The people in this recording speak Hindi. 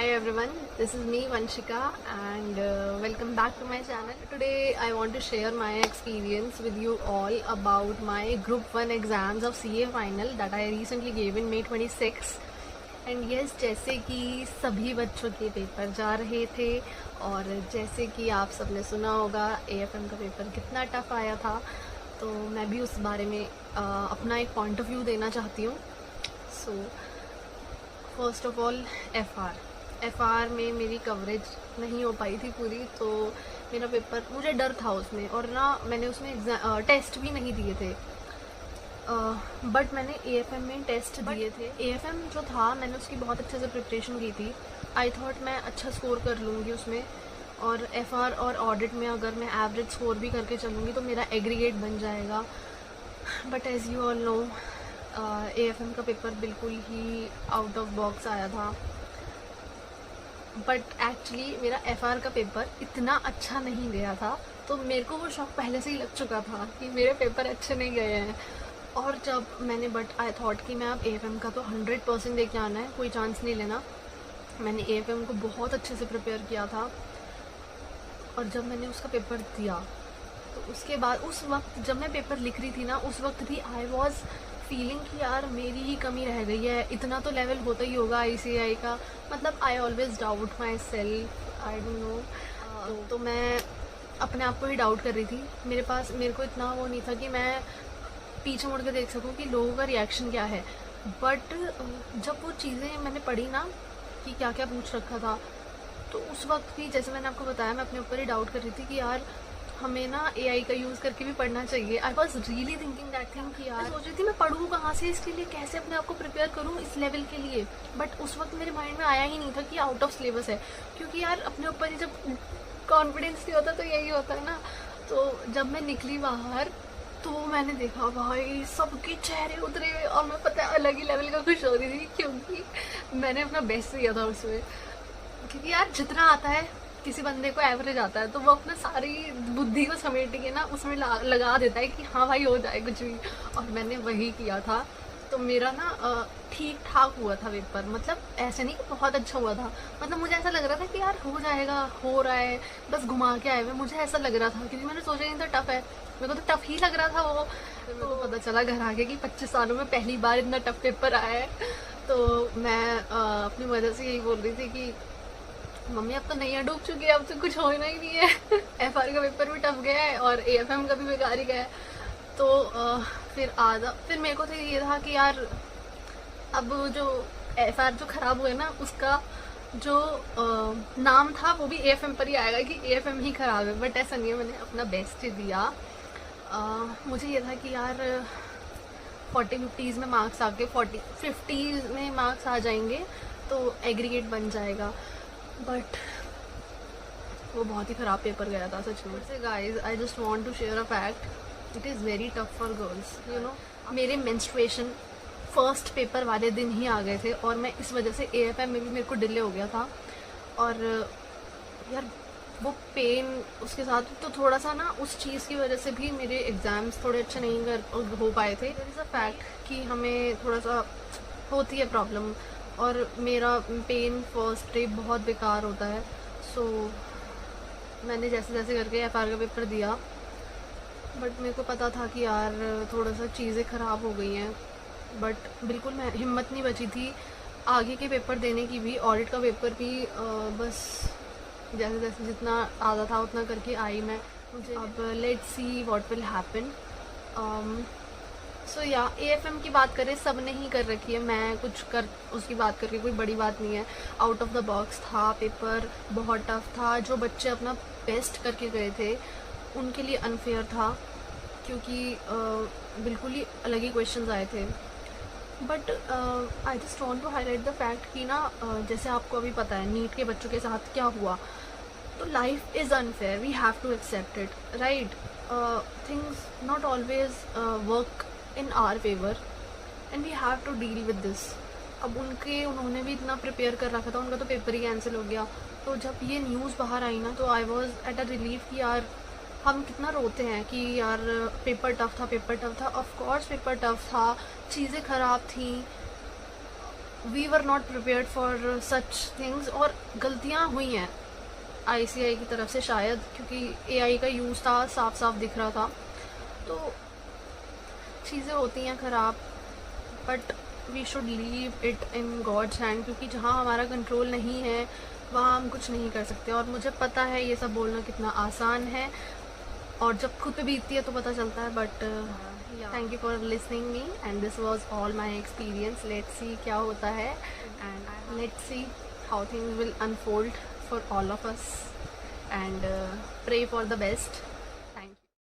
Hi everyone, this is me Vanshika and welcome back to my channel. Today I want to share my experience with you all about my Group 1 exams of CA final that I recently gave in May 26. And yes, जैसे कि सभी बच्चों के पेपर जा रहे थे और जैसे कि आप सबने सुना होगा AFM का पेपर कितना टफ आया था, तो मैं भी उस बारे में अपना एक पॉइंट ऑफ व्यू देना चाहती हूँ. सो फर्स्ट ऑफ ऑल एफ़आर में मेरी कवरेज नहीं हो पाई थी पूरी, तो मेरा पेपर, मुझे डर था उसमें और ना मैंने उसमें टेस्ट भी नहीं दिए थे. बट मैंने AFM में टेस्ट दिए थे. AFM जो था मैंने उसकी बहुत अच्छे से प्रिपरेशन की थी. आई थॉट मैं अच्छा स्कोर कर लूँगी उसमें, और एफ़आर और ऑडिट में अगर मैं एवरेज स्कोर भी करके चलूँगी तो मेरा एग्रीगेट बन जाएगा. But as you all know AFM का पेपर बिल्कुल ही आउट ऑफ बॉक्स आया था. बट एक्चुअली मेरा एफ़आर का पेपर इतना अच्छा नहीं गया था, तो मेरे को वो शौक पहले से ही लग चुका था कि मेरे पेपर अच्छे नहीं गए हैं. और जब मैंने आई थॉट कि मैं अब AFM का तो 100% देके आना है, कोई चांस नहीं लेना. मैंने AFM को बहुत अच्छे से प्रिपेयर किया था और जब मैंने उसका पेपर दिया तो उसके बाद उस वक्त जब मैं पेपर लिख रही थी ना, उस वक्त भी आई वॉज फीलिंग कि यार मेरी ही कमी रह गई है. इतना तो लेवल होता ही होगा ICAI का. मतलब I always doubt my self, I don't know. तो मैं अपने आप को ही डाउट कर रही थी. मेरे को इतना वो नहीं था कि मैं पीछे मुड़ के देख सकूं कि लोगों का रिएक्शन क्या है. बट जब वो चीज़ें मैंने पढ़ी ना कि क्या क्या पूछ रखा था, तो उस वक्त भी जैसे मैंने आपको बताया, मैं अपने ऊपर ही डाउट कर रही थी कि यार हमें ना AI का यूज़ करके भी पढ़ना चाहिए. I was really thinking that thing कि यार सोच रही थी मैं पढ़ूँ कहाँ से इसके लिए, कैसे अपने आप को प्रिपेयर करूँ इस लेवल के लिए. बट उस वक्त मेरे माइंड में आया ही नहीं था कि आउट ऑफ सिलेबस है, क्योंकि यार अपने ऊपर ही जब कॉन्फिडेंस नहीं होता तो यही होता है ना. तो जब मैं निकली बाहर तो मैंने देखा भाई सबके चेहरे उतरे हुए, और मैं पता है अलग ही लेवल का खुश हो रही थी, क्योंकि मैंने अपना बेस्ट दिया था उसमें. क्योंकि यार जितना आता है किसी बंदे को एवरेज आता है तो वो अपना सारी बुद्धि को समेट के ना उसमें लगा देता है कि हाँ भाई हो जाए कुछ भी. और मैंने वही किया था. तो मेरा ना ठीक ठाक हुआ था पेपर. मतलब ऐसे नहीं कि बहुत अच्छा हुआ था, मतलब मुझे ऐसा लग रहा था कि यार हो जाएगा, हो रहा है, बस घुमा के आए हुए. मुझे ऐसा लग रहा था क्योंकि मैंने सोचा नहीं था टफ है. मेरे को तो टफ ही लग रहा था वो. फिर मेरे को पता चला घर आके कि 25 सालों में पहली बार इतना टफ पेपर आया है. तो मैं अपनी मदर से यही बोल रही थी कि मम्मी अब तो नैया डूब चुकी है, अब तो कुछ होना ही नहीं है. एफ़आर का पेपर भी टफ गया है और AFM का भी बेकार ही गया है. तो फिर मेरे को तो ये था कि यार अब जो एफ़आर जो ख़राब हुए ना, उसका जो नाम था वो भी AFM पर ही आएगा कि AFM ही ख़राब है. बट ऐसा नहीं है, मैंने अपना बेस्ट दिया. मुझे ये था कि यार 40-50s में मार्क्स आके 50s में मार्क्स आ जाएंगे तो एग्रीगेट बन जाएगा. बट वो बहुत ही ख़राब पेपर गया था सच में. So guys I just want to share a fact, it is very tough for girls, you know. मेरे मेंस्ट्रुएशन फर्स्ट पेपर वाले दिन ही आ गए थे और मैं इस वजह से AFM में भी मेरे को डिले हो गया था. और यार वो पेन उसके साथ तो थोड़ा सा ना उस चीज़ की वजह से भी मेरे एग्ज़ाम्स थोड़े अच्छे नहीं हो पाए थे. देयर इज़ अ फैक्ट कि हमें थोड़ा सा होती है प्रॉब्लम, और मेरा पेन फर्स्ट डे बहुत बेकार होता है. सो मैंने जैसे जैसे करके एफ़आर का पेपर दिया, बट मेरे को पता था कि यार थोड़ा सा चीज़ें ख़राब हो गई हैं. बट बिल्कुल मैं हिम्मत नहीं बची थी आगे के पेपर देने की भी. ऑडिट का पेपर भी बस जैसे जैसे जितना आता था उतना करके आई मैं. मुझे अब let's see what will happen. So या AFM की बात करें, सब ने ही कर रखी है. मैं कुछ कर उसकी बात करके कोई बड़ी बात नहीं है. आउट ऑफ द बॉक्स था पेपर, बहुत टफ था. जो बच्चे अपना बेस्ट करके गए थे उनके लिए अनफेयर था, क्योंकि बिल्कुल ही अलग ही क्वेश्चंस आए थे. But I just want to highlight the fact कि ना जैसे आपको अभी पता है नीट के बच्चों के साथ क्या हुआ. तो life is unfair, we have to accept it, right. Things not always work in our favor and we have to deal with this. अब उन्होंने भी इतना प्रिपेयर कर रखा था, उनका तो पेपर ही कैंसिल हो गया. तो जब ये न्यूज़ बाहर आई ना, तो I was at a relief कि यार हम कितना रोते हैं कि यार पेपर टफ था. ऑफ कोर्स पेपर टफ था, चीज़ें ख़राब थी, we were not prepared for such things, और गलतियाँ हुई हैं ICI की तरफ से शायद, क्योंकि AI का यूज़ था, साफ साफ दिख रहा था। तो चीज़ें होती हैं ख़राब, but we should leave it in God's hand, क्योंकि जहाँ हमारा कंट्रोल नहीं है वहाँ हम कुछ नहीं कर सकते। और मुझे पता है ये सब बोलना कितना आसान है, और जब खुद पे बीतती है तो पता चलता है। But thank you for listening me, and this was all my experience. Let's see क्या होता है, and let's see how things will unfold for all of us, and pray for the best.